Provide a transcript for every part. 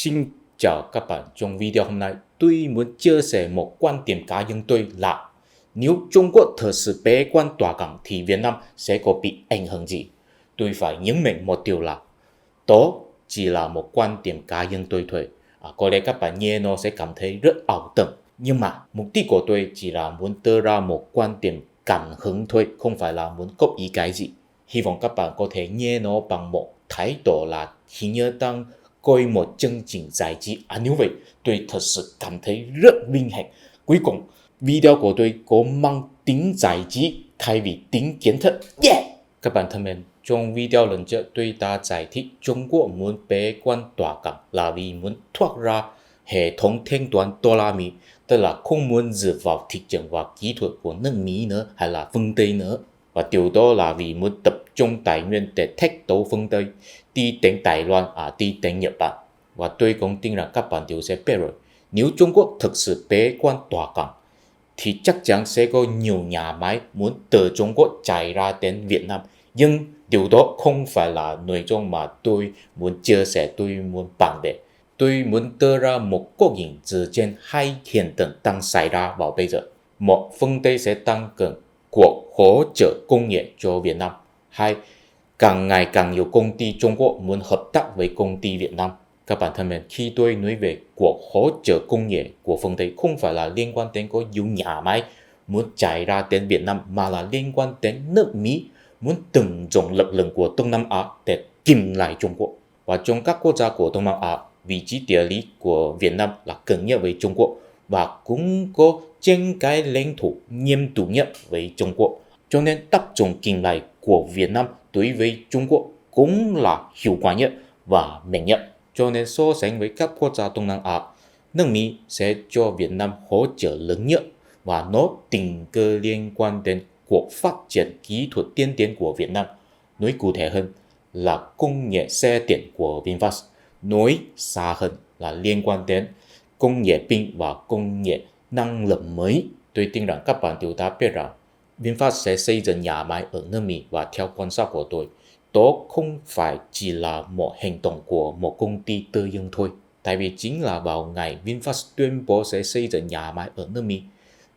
Xin chào các bạn, trong video hôm nay tôi muốn chia sẻ một quan điểm cá nhân tôi là nếu Trung Quốc thật sự bế quan tỏa cảng thì Việt Nam sẽ có bị ảnh hưởng gì? Tôi phải nhấn mạnh một điều là đó chỉ là một quan điểm cá nhân tôi thôi. Có lẽ các bạn nghe nó sẽ cảm thấy rất ảo tưởng. Nhưng mà mục đích của tôi chỉ là muốn đưa ra một quan điểm cảm hứng thôi, không phải là muốn góp ý cái gì. Hy vọng các bạn có thể nghe nó bằng một thái độ là hình như đang coi một chương trình giải trí. Nếu vậy, tôi thật sự cảm thấy rất vinh hạnh. Cuối cùng, video của tôi có mang tính giải trí thay vì tính kiến thức. Yeah! Các bạn thân mến, trong video lần trước tôi đã giải thích Trung Quốc muốn bế quan tỏa cảng là vì muốn thoát ra hệ thống thanh toán đô la Mỹ, tức là không muốn dựa vào thị trường và kỹ thuật của nước Mỹ nữa hay là phương Tây nữa. Và điều đó là vì muốn tập trung tài nguyên để thách đấu phương Tây, đi đến Đài Loan, đi đến Nhật Bản. Và tôi cũng tin rằng các bạn đều sẽ biết rồi, nếu Trung Quốc thực sự bế quan tỏa cảng thì chắc chắn sẽ có nhiều nhà máy muốn từ Trung Quốc chạy ra đến Việt Nam. Nhưng điều đó không phải là nội dung mà tôi muốn chia sẻ, tôi muốn bàn về. Tôi muốn đưa ra một góc nhìn giữa trên hai hiện tượng đang xảy ra vào bây giờ. Một, phương Tây sẽ tăng cường cuộc hỗ trợ công nghệ cho Việt Nam. Hai, càng ngày càng nhiều công ty Trung Quốc muốn hợp tác với công ty Việt Nam. Các bạn thân mến, khi tôi nói về cuộc hỗ trợ công nghệ của phương Tây không phải là liên quan đến có nhiều nhà máy muốn chạy ra đến Việt Nam, mà là liên quan đến nước Mỹ muốn tận dụng lực lượng của Đông Nam Á để kìm lại Trung Quốc. Và trong các quốc gia của Đông Nam Á, vị trí địa lý của Việt Nam là gần nhất với Trung Quốc và cũng có trên cái lãnh thổ nghiêm túc nhất với Trung Quốc. Cho nên tác dụng kìm lại của Việt Nam đối với Trung Quốc cũng là hiệu quả nhất và mạnh nhất. Cho nên so sánh với các quốc gia Đông Nam Á, nước Mỹ sẽ cho Việt Nam hỗ trợ lớn nhất và nó tình cờ liên quan đến cuộc phát triển kỹ thuật tiên tiến của Việt Nam. Nói cụ thể hơn là công nghệ xe điện của VinFast. Nói xa hơn là liên quan đến công nghệ pin và công nghệ năng lượng mới. Tôi tin rằng các bạn đều đã biết rằng VinFast sẽ xây dựng nhà máy ở nước Mỹ, và theo quan sát của tôi, đó không phải chỉ là một hành động của một công ty tư nhân thôi. Tại vì chính là vào ngày VinFast tuyên bố sẽ xây dựng nhà máy ở nước Mỹ,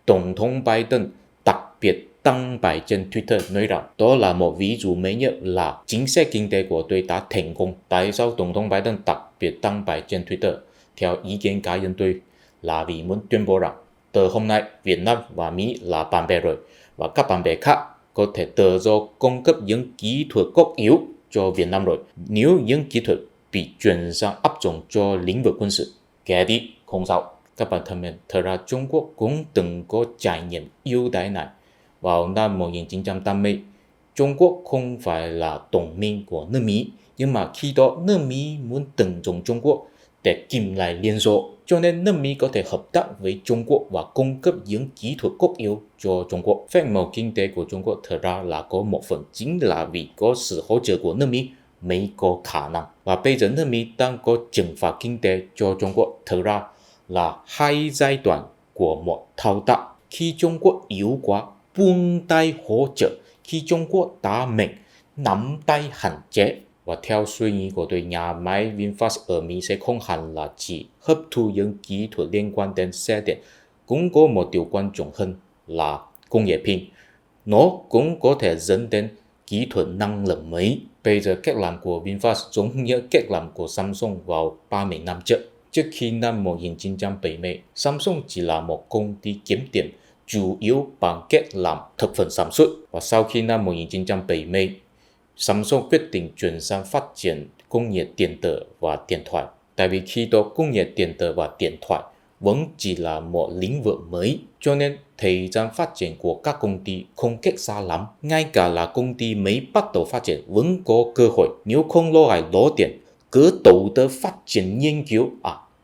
Tổng thống Biden đặc biệt đăng bài trên Twitter nói rằng đó là một ví dụ mới nhất là chính sách kinh tế của tôi đã thành công. Tại sao Tổng thống Biden đặc biệt đăng bài trên Twitter? Theo ý kiến cá nhân tôi là vì muốn tuyên bố rằng từ hôm nay Việt Nam và Mỹ là bạn bè rồi, và các bạn bè khác có thể tự do cung cấp những kỹ thuật cốt yếu cho Việt Nam rồi. Nếu những kỹ thuật bị chuyển sang áp dụng cho lĩnh vực quân sự, kể đi không sao. Các bạn thân mến, thật ra Trung Quốc cũng từng có trải nghiệm ưu đãi này. Vào năm 1980, Trung Quốc không phải là đồng minh của nước Mỹ, nhưng mà khi đó nước Mỹ muốn tận dụng Trung Quốc để kìm lại Liên Xô, cho nên nước Mỹ có thể hợp tác với Trung Quốc và cung cấp những kỹ thuật cốt yếu cho Trung Quốc. Phép màu kinh tế của Trung Quốc thật ra là có một phần chính là vì có sự hỗ trợ của nước Mỹ mới có khả năng. Và bây giờ nước Mỹ đang có trừng phạt kinh tế cho Trung Quốc, thật ra là hai giai đoạn của một thao tác. Khi Trung Quốc yếu quá, buông tay hỗ trợ. Khi Trung Quốc đã mạnh, nắm tay hạn chế. Và theo suy nghĩ của tôi, nhà máy VinFast ở Mỹ sẽ không hẳn là chỉ hấp thu những kỹ thuật liên quan đến xe điện. Cũng có một điều quan trọng hơn là công nghệ pin. Nó cũng có thể dẫn đến kỹ thuật năng lượng mới. Bây giờ cách làm của VinFast giống như cách làm của Samsung vào 30 năm trước. Trước khi năm 1970, Samsung chỉ là một công ty kiếm tiền chủ yếu bằng cách làm thực phẩm sản xuất. Và sau khi năm 1970, Samsung quyết định chuyển sang phát triển công nghệ điện tử và điện thoại. Tại vì khi đó công nghệ điện tử và điện thoại vẫn chỉ là một lĩnh vực mới, cho nên thời gian phát triển của các công ty không cách xa lắm. Ngay cả là công ty mới bắt đầu phát triển vẫn có cơ hội. Nếu không lo ngại lỗ tiền, cứ đầu tư phát triển nghiên cứu,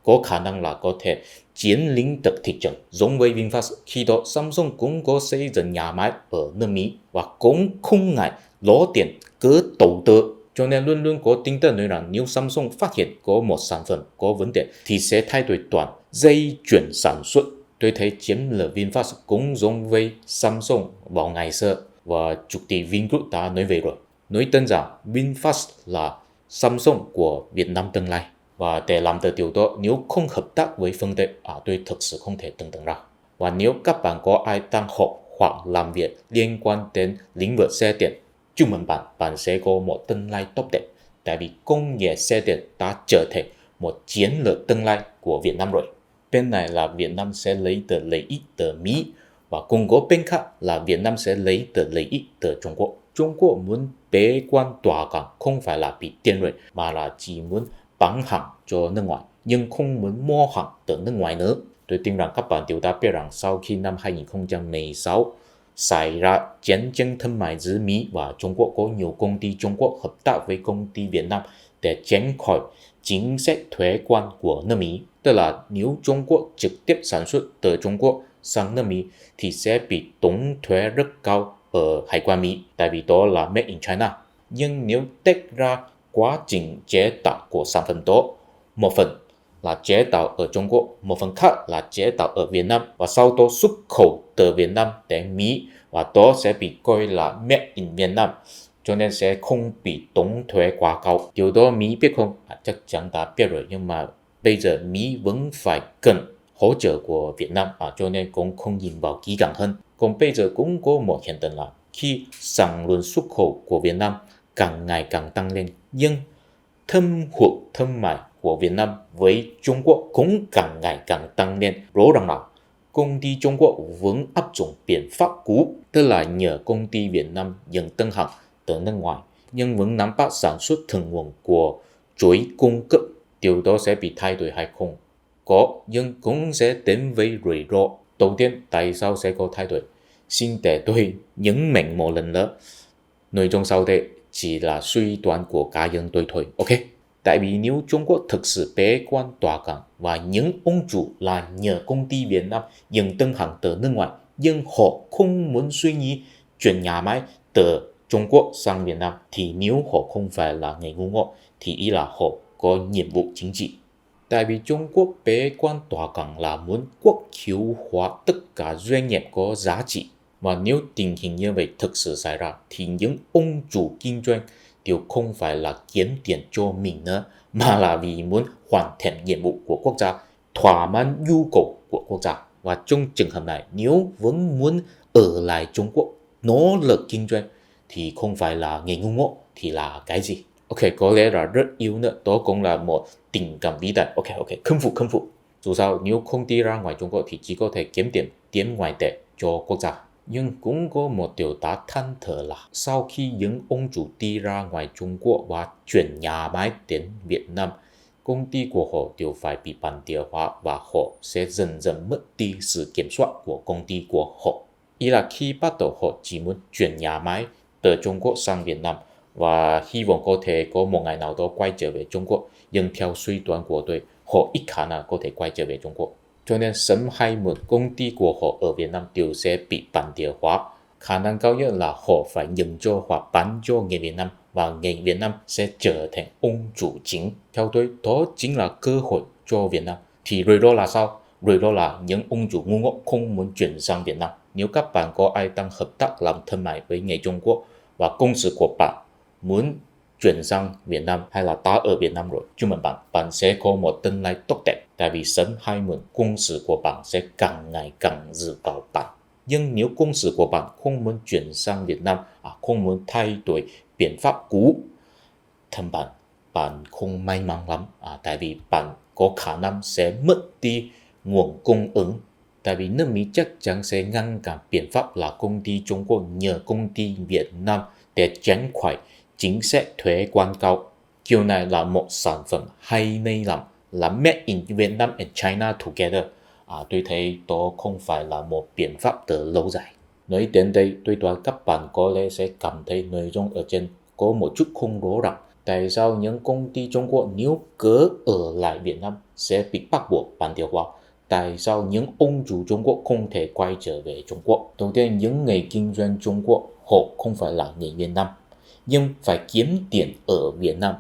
có khả năng là có thể chiếm lĩnh được thị trường. Giống với VinFast, khi đó Samsung cũng có xây dựng nhà máy ở nước Mỹ và cũng không ngại lỗ tiền, cứ đầu tư. Cho nên luôn luôn có tin tưởng rằng nếu Samsung phát hiện có một sản phẩm có vấn đề thì sẽ thay đổi toàn dây chuyển sản xuất. Tôi thấy chiến lược VinFast cũng giống với Samsung vào ngày xưa, và chủ tịch Vingroup đã nói về rồi. Nói đơn giản, VinFast là Samsung của Việt Nam tương lai. Và để làm được điều đó, nếu không hợp tác với phương Tây, tôi thực sự không thể tưởng tượng ra. Và nếu các bạn có ai đang học hoặc làm việc liên quan đến lĩnh vực xe điện, chúc mừng bạn, bạn sẽ có một tương lai tốt đẹp. Tại vì công nghệ xe điện đã trở thành một chiến lược tương lai của Việt Nam rồi. Bên này là Việt Nam sẽ lấy được lợi ích từ Mỹ, và cùng có bên khác là Việt Nam sẽ lấy được lợi ích từ Trung Quốc. Trung Quốc muốn bế quan tỏa cảng không phải là bị tiền rồi, mà là chỉ muốn bán hàng cho nước ngoài, nhưng không muốn mua hàng từ nước ngoài nữa. Tôi tin rằng các bạn đều đã biết rằng sau khi năm 2016 xảy ra chiến tranh thương mại giữa Mỹ và Trung Quốc, có nhiều công ty Trung Quốc hợp tác với công ty Việt Nam để tránh khỏi chính sách thuế quan của nước Mỹ. Tức là nếu Trung Quốc trực tiếp sản xuất từ Trung Quốc sang nước Mỹ thì sẽ bị tốn thuế rất cao ở hải quan Mỹ, tại vì đó là made in China. Nhưng nếu tách ra quá trình chế tạo của sản phẩm đó, một phần là chế tạo ở Trung Quốc, một phần khác là chế tạo ở Việt Nam, và sau đó xuất khẩu từ Việt Nam đến Mỹ, và đó sẽ bị coi là made in Việt Nam, cho nên sẽ không bị tốn thuế quá cao. Điều đó Mỹ biết không? Chắc chắn đã biết rồi, nhưng mà bây giờ Mỹ vẫn phải cần hỗ trợ của Việt Nam, cho nên cũng không nhìn vào kỹ càng hơn. Còn bây giờ cũng có một hiện tượng là khi sản lượng xuất khẩu của Việt Nam càng ngày càng tăng lên, nhưng thâm hụt thương mại của Việt Nam với Trung Quốc cũng càng ngày càng tăng lên. Rõ ràng là công ty Trung Quốc vẫn áp dụng biện pháp cũ, tức là nhờ công ty Việt Nam dừng tân hàng từ nước ngoài, nhưng vẫn nắm bắt sản xuất thượng nguồn của chuỗi cung cấp. Điều đó sẽ bị thay đổi hay không? Có, nhưng cũng sẽ đến với rủi ro. Đầu tiên, tại sao sẽ có thay đổi? Xin để tôi nhấn mạnh một lần nữa. Nội dung sau đây chỉ là suy đoán của cá nhân tôi thôi, ok? Tại vì nếu Trung Quốc thực sự bế quan tỏa cảng và những ông chủ là nhờ công ty Việt Nam dừng tân hàng từ nước ngoài, nhưng họ không muốn suy nghĩ chuyển nhà máy từ Trung Quốc sang Việt Nam, thì nếu họ không phải là người ngu ngốc thì ý là họ có nhiệm vụ chính trị. Tại vì Trung Quốc bế quan tỏa cảng là muốn quốc hữu hóa tất cả doanh nghiệp có giá trị. Và nếu tình hình như vậy thực sự xảy ra thì những ông chủ kinh doanh đều không phải là kiếm tiền cho mình nữa, mà là vì muốn hoàn thành nhiệm vụ của quốc gia, thỏa mãn nhu cầu của quốc gia. Và trong trường hợp này, nếu vẫn muốn ở lại Trung Quốc nỗ lực kinh doanh thì không phải là người ngu ngốc thì là cái gì? Ok, có lẽ là rất yếu nữa, đó cũng là một tình cảm vĩ đại. Ok, khâm phục. Dù sao nếu không đi ra ngoài Trung Quốc thì chỉ có thể kiếm tiền ngoại tệ cho quốc gia. Nhưng cũng có một điều đã than thở là sau khi những ông chủ đi ra ngoài Trung Quốc và chuyển nhà máy đến Việt Nam, công ty của họ đều phải bị bản địa hóa và họ sẽ dần dần mất đi sự kiểm soát của công ty của họ. Ý là khi bắt đầu họ chỉ muốn chuyển nhà máy từ Trung Quốc sang Việt Nam và hy vọng có thể có một ngày nào đó quay trở về Trung Quốc, nhưng theo suy đoán của tôi, họ ít khả năng có thể quay trở về Trung Quốc. Cho nên sớm hay muộn công ty của họ ở Việt Nam đều sẽ bị bản địa hóa. Khả năng cao nhất là họ phải nhận cho hoặc bán cho người Việt Nam, và người Việt Nam sẽ trở thành ông chủ chính. Theo tôi, đó chính là cơ hội cho Việt Nam. Thì rủi ro là sao? Rủi ro là những ông chủ ngu ngốc không muốn chuyển sang Việt Nam. Nếu các bạn có ai đang hợp tác làm thương mại với người Trung Quốc và công sự của bạn muốn chuyển sang Việt Nam hay là đã ở Việt Nam rồi, chúc mừng bạn, bạn sẽ có một tương lai tốt đẹp. Tại vì sớm hay muộn công sự của bạn sẽ càng ngày càng dựa vào bạn. Nhưng nếu công sự của bạn không muốn chuyển sang Việt Nam, không muốn thay đổi biện pháp cũ, thân bạn không may mắn lắm. Tại vì bạn có khả năng sẽ mất đi nguồn cung ứng. Tại vì nước Mỹ chắc chắn sẽ ngăn cản biện pháp là công ty Trung Quốc nhờ công ty Việt Nam để tránh khỏi chính sách thuế quan cao. Kiểu này là một sản phẩm hay nên làm, là made in Vietnam and China together. Tôi thấy đó không phải là một biện pháp từ lâu dài. Nói đến đây, tôi đoán các bạn có lẽ sẽ cảm thấy nội dung ở trên có một chút không rõ ràng. Tại sao những công ty Trung Quốc nếu cứ ở lại Việt Nam sẽ bị bắt buộc bản địa hóa? Tại sao những ông chủ Trung Quốc không thể quay trở về Trung Quốc? Đầu tiên, những người kinh doanh Trung Quốc họ không phải là người Việt Nam, nhưng phải kiếm tiền ở Việt Nam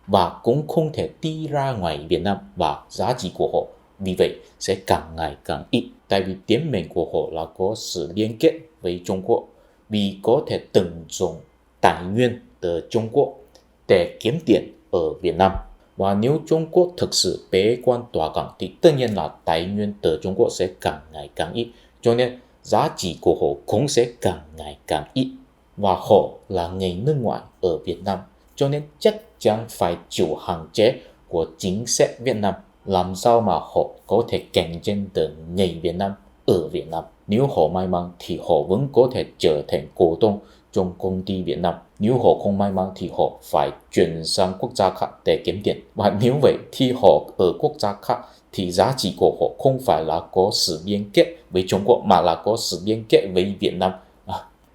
và cũng không thể đi ra ngoài Việt Nam, và giá trị của họ vì vậy sẽ càng ngày càng ít. Tại vì tiếng mệnh của họ là có sự liên kết với Trung Quốc, vì có thể tận dụng tài nguyên từ Trung Quốc để kiếm tiền ở Việt Nam. Và nếu Trung Quốc thực sự bế quan tỏa cảng thì tất nhiên là tài nguyên từ Trung Quốc sẽ càng ngày càng ít, cho nên giá trị của họ cũng sẽ càng ngày càng ít. Và họ là người nước ngoài ở Việt Nam, cho nên chắc chắn phải chịu hạn chế của chính sách Việt Nam, làm sao mà họ có thể cạnh tranh được người Việt Nam ở Việt Nam. Nếu họ may mắn thì họ vẫn có thể trở thành cổ đông trong công ty Việt Nam. Nếu họ không may mắn thì họ phải chuyển sang quốc gia khác để kiếm tiền. Và nếu vậy thì họ ở quốc gia khác thì giá trị của họ không phải là có sự liên kết với Trung Quốc mà là có sự liên kết với Việt Nam.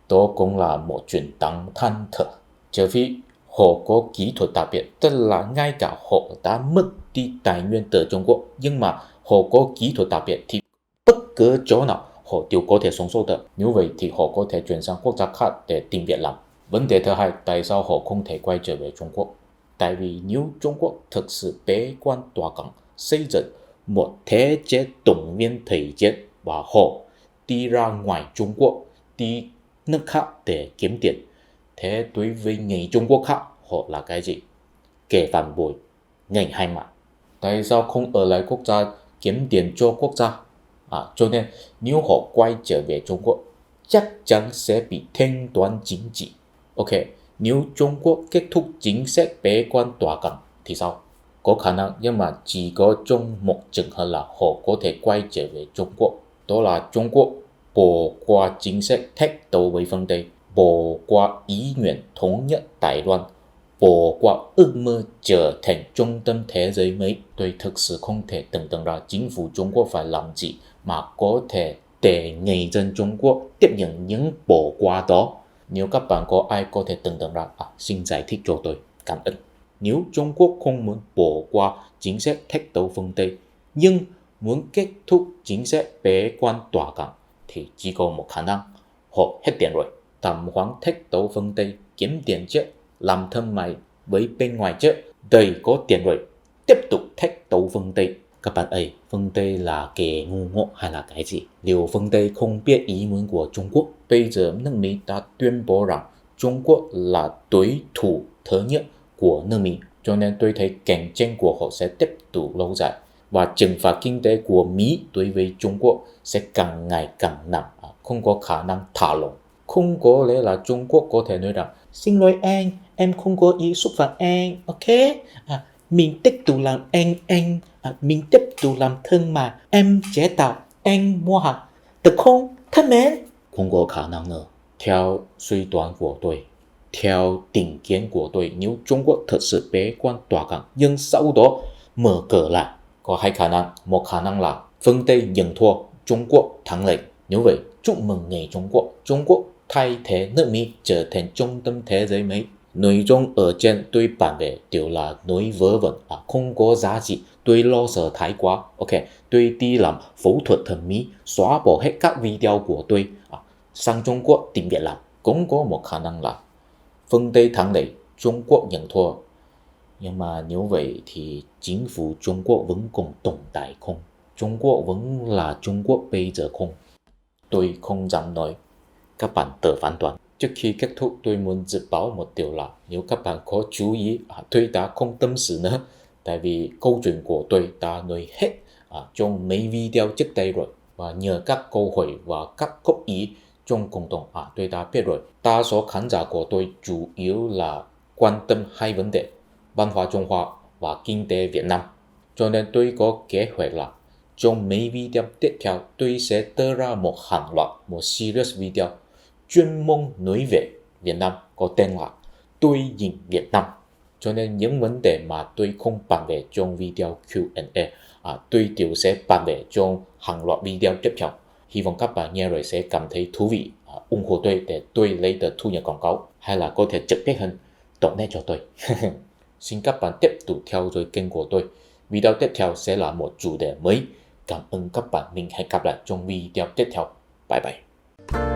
Đó cũng là một chuyện đáng than thở. Trừ phi họ có kỹ thuật đặc biệt, tức là ngay cả họ đã mất đi tài nguyên từ Trung Quốc, nhưng mà họ có kỹ thuật đặc biệt thì bất cứ chỗ nào họ đều có thể sống sót được. Nếu vậy thì họ có thể chuyển sang quốc gia khác để tìm việc làm. Vấn đề thứ hai, tại sao họ không thể quay trở về Trung Quốc? Tại vì nếu Trung Quốc thực sự bế quan tỏa cảng, xây dựng một thể chế động viên thể chế và họ đi ra ngoài Trung Quốc, đi nước khác để kiếm tiền, thế đối với người Trung Quốc khác họ là cái gì? Kẻ phản bội, người hai mặt. Tại sao không ở lại quốc gia kiếm tiền cho quốc gia? Cho nên nếu họ quay trở về Trung Quốc chắc chắn sẽ bị thanh toán chính trị. Ok, nếu Trung Quốc kết thúc chính sách bế quan tỏa cảng thì sao? Có khả năng, nhưng mà chỉ có trong một trường hợp là họ có thể quay trở về Trung Quốc. Đó là Trung Quốc bỏ qua chính sách thách đấu với phương Tây, bỏ qua ý nguyện thống nhất Đài Loan, bỏ qua ước mơ trở thành trung tâm thế giới mới. Tôi thực sự không thể tưởng tượng ra chính phủ Trung Quốc phải làm gì mà có thể để người dân Trung Quốc tiếp nhận những bỏ qua đó. Nếu các bạn có ai có thể tưởng tượng ra, xin giải thích cho tôi, cảm ơn. Nếu Trung Quốc không muốn bỏ qua chính sách thách đấu phương Tây, nhưng muốn kết thúc chính sách bế quan tỏa cảng, thì chỉ có một khả năng, họ hết tiền rồi, tạm hoãn thách đấu phương Tây, kiếm tiền chứ, làm thương mại với bên ngoài chứ, đây có tiền rồi, tiếp tục thách đấu phương Tây. Các bạn ơi, phương Tây là kẻ ngu ngốc hay là cái gì? Liệu phương Tây không biết ý muốn của Trung Quốc? Bây giờ nước Mỹ đã tuyên bố rằng Trung Quốc là đối thủ thứ nhất của nước Mỹ, cho nên tôi thấy cạnh tranh của họ sẽ tiếp tục lâu dài và trừng phạt kinh tế của Mỹ đối với Trung Quốc sẽ càng ngày càng nặng, không có khả năng thả lỏng. Không có lẽ là Trung Quốc có thể nói rằng xin lỗi anh, em không có ý xúc phạm anh, ok? Mình tiếp tục làm mình tiếp tục làm thương mại, em chế tạo, anh mua hàng, được không? Thân mến! Không có khả năng nữa. Theo suy đoán của tôi, theo định kiến của tôi, nếu Trung Quốc thật sự bế quan tỏa cảng nhưng sau đó mở cửa lại, có hai khả năng. Một khả năng là phương Tây nhận thua, Trung Quốc thắng lợi. Nếu vậy, chúc mừng người Trung Quốc thay thế nước Mỹ trở thành trung tâm thế giới mới. Nội dung ở trên tôi bản về đều là nói vớ vẩn, không có giá trị. Tôi lo sợ thái quá. Ok, tôi đi làm phẫu thuật thẩm mỹ, xóa bỏ hết các video của tôi, sang Trung Quốc tìm việc làm. Cũng có một khả năng là phương Tây thắng lợi, Trung Quốc nhận thua. Nhưng mà nếu vậy thì chính phủ Trung Quốc vẫn còn tồn tại không? Trung Quốc vẫn là Trung Quốc bây giờ không? Tôi không dám nói. Các bạn tự phán đoán. Trước khi kết thúc, tôi muốn dự báo một điều là nếu các bạn có chú ý, tôi đã không tâm sự nữa. Tại vì câu chuyện của tôi đã nói hết trong mấy video trước đây rồi. Và nhờ các câu hỏi và các góp ý trong cộng đồng, tôi đã biết rồi. Đa số khán giả của tôi chủ yếu là quan tâm hai vấn đề: văn hóa Trung Hoa và kinh tế Việt Nam. Cho nên tôi có kế hoạch là trong mấy video tiếp theo tôi sẽ đưa ra một hàng loạt, một series video chuyên môn nói về Việt Nam có tên là Tôi nhìn Việt Nam. Cho nên những vấn đề mà tôi không bàn về trong video Q&A, tôi đều sẽ bàn về trong hàng loạt video tiếp theo. Hy vọng các bạn nghe rồi sẽ cảm thấy thú vị, ủng hộ tôi để tôi lấy được thu nhập quảng cáo, hay là có thể trực tiếp hơn donate cho tôi. Xin các bạn tiếp tục theo dõi kênh của tôi. Video tiếp theo sẽ là một chủ đề mới. Cảm ơn các bạn, mình hẹn gặp lại trong video tiếp theo. Bye bye.